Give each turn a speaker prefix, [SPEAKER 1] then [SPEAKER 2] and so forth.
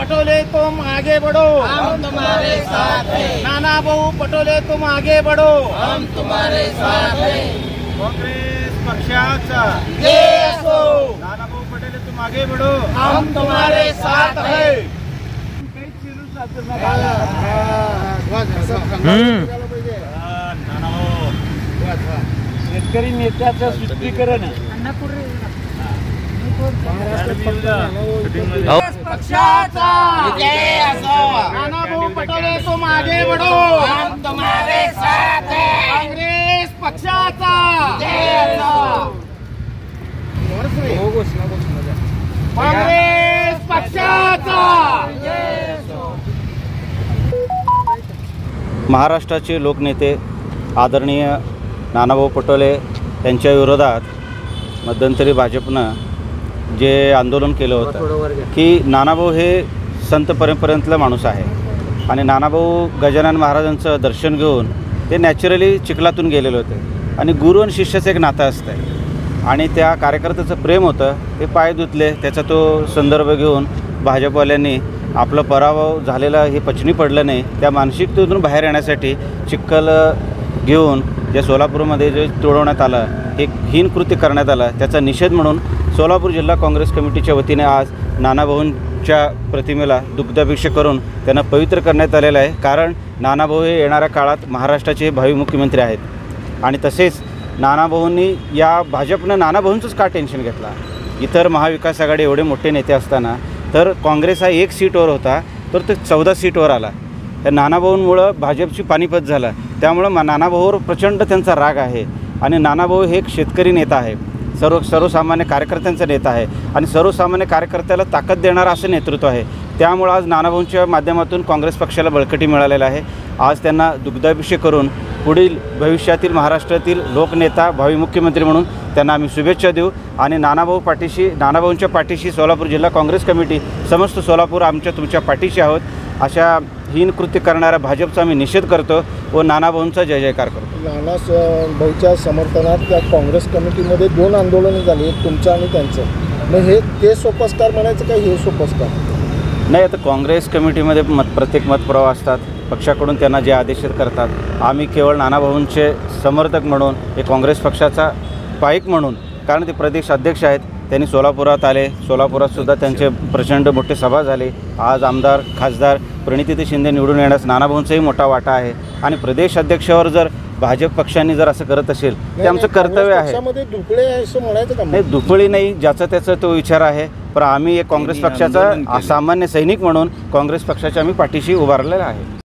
[SPEAKER 1] पटोले तुम आगे बढ़ो,
[SPEAKER 2] हम तुम्हारे साथ हैं।
[SPEAKER 1] नाना भाऊ पटोले तुम आगे बढ़ो,
[SPEAKER 2] हम तुम्हारे साथ हैं।
[SPEAKER 1] काँग्रेस पक्षाचा
[SPEAKER 2] जय असो,
[SPEAKER 1] नाना भाऊ पटोले तुम आगे बढ़ो,
[SPEAKER 2] हम तुम्हारे साथ हैं।
[SPEAKER 1] शेतकरी नेत्याचं सुस्तीकरण
[SPEAKER 2] पक्षाचा जय असो,
[SPEAKER 1] नाना भाऊ पटोले तुम आगे बढ़ो,
[SPEAKER 2] हम तुम्हारे साथ हैं।
[SPEAKER 1] काँग्रेस पक्षाचा
[SPEAKER 2] जय असो,
[SPEAKER 1] काँग्रेस पक्षाचा
[SPEAKER 3] महाराष्ट्राचे लोकनेते आदरणीय नानाभाऊ पटोले यांच्या विरोधात मध्यंतरी भाजपनं जे आंदोलन केलं होतं की नानाभाऊ हे संत परंपरेतला माणूस आहे आणि नानाभाऊ गजानन महाराजांचं दर्शन घेऊन ते नॅचरली चिखलातून गेलेले होते आणि गुरु आणि शिष्याचं एक नातं असतं आणि त्या कार्यकर्त्याचं प्रेम होतं ते पाय धुतले. त्याचा तो संदर्भ घेऊन भाजपवाल्यांनी आपलं पराभव झालेला हे पचनी पडलं नाही त्या मानसिकतेतून बाहेर येण्यासाठी चिखल घेऊन जे सोलापूरमध्ये जे तोडवण्यात आलं हे हीन कृत्य करण्यात आलं त्याचा निषेध म्हणून सोलापूर जिल्हा काँग्रेस कमिटीच्या वतीने आज नानाभाऊंच्या प्रतिमेला दुग्धाभिषेक करून त्यांना पवित्र करण्यात आलेलं आहे. कारण नानाभाऊ हे येणाऱ्या काळात महाराष्ट्राचे भावी मुख्यमंत्री आहेत आणि तसेच नानाभाऊंनी या भाजपनं नानाभाऊंचंच का टेन्शन घेतला. इतर महाविकास आघाडी एवढे मोठे नेते असताना तर काँग्रेस हा 1 सीटवर होता तर ते 14 सीटवर आला. त्या नानाभाऊंमुळं भाजपची पानिपत झालं. त्यामुळं नानाभाऊवर प्रचंड त्यांचा राग आहे आणि नानाभाऊ हे एक शेतकरी नेता आहे, सर्वसामान्य कार्यकर्त्यांचा नेता आहे आणि सर्वसामान्य कार्यकर्त्याला ताकद देणारा असं नेतृत्व आहे. त्यामुळं आज नानाभाऊंच्या माध्यमातून काँग्रेस पक्षाला बळकटी मिळालेलं आहे. आज त्यांना दुग्धाभिषेक करून पुढील भविष्यातील महाराष्ट्रातील लोकनेता भावी मुख्यमंत्री म्हणून त्यांना आम्ही शुभेच्छा देऊ आणि नानाभाऊंच्या पाठीशी सोलापूर जिल्हा काँग्रेस कमिटी समस्त सोलापूर तुमच्या पाठीशी आहोत. अशा हीन कृत्य करणाऱ्या भाजपचा आम्ही निषेध करतो व नानाभाऊंचा जय जयकार करतो.
[SPEAKER 4] नाना भाऊच्या समर्थनात त्या काँग्रेस कमिटीमध्ये 2 आंदोलनं झाली, तुमचं आणि त्यांचं. मग हे ते सोपस्कार म्हणायचं का हे सोपस्कार
[SPEAKER 3] नाही. आता काँग्रेस कमिटीमध्ये प्रत्येक मतप्रवाह असतात, पक्षाकडून त्यांना जे आदेश करतात. आम्ही केवळ नानाभाऊंचे समर्थक म्हणून हे काँग्रेस पक्षाचा पाईक म्हणून, कारण ते प्रदेश अध्यक्ष आहेत, त्यांनी सोलापुरात आले. सोलापुरातसुद्धा त्यांचे प्रचंड मोठे सभा झाले. आज आमदार खासदार प्रणिती शिंदे निवडून येण्यास नानाभाऊंचाही मोठा वाटा आहे आणि प्रदेश अध्यक्षावर जर भाजप पक्षांनी जर असं करत असेल ते आमचं कर्तव्य आहे.
[SPEAKER 4] दुफळे असं म्हणायचं का?
[SPEAKER 3] नाही, दुफळी नाही, ज्याचा त्याचा तो विचार आहे. पण आम्ही एक काँग्रेस पक्षाचा सामान्य सैनिक म्हणून काँग्रेस पक्षाच्या आम्ही पाठीशी उभारलेला आहे.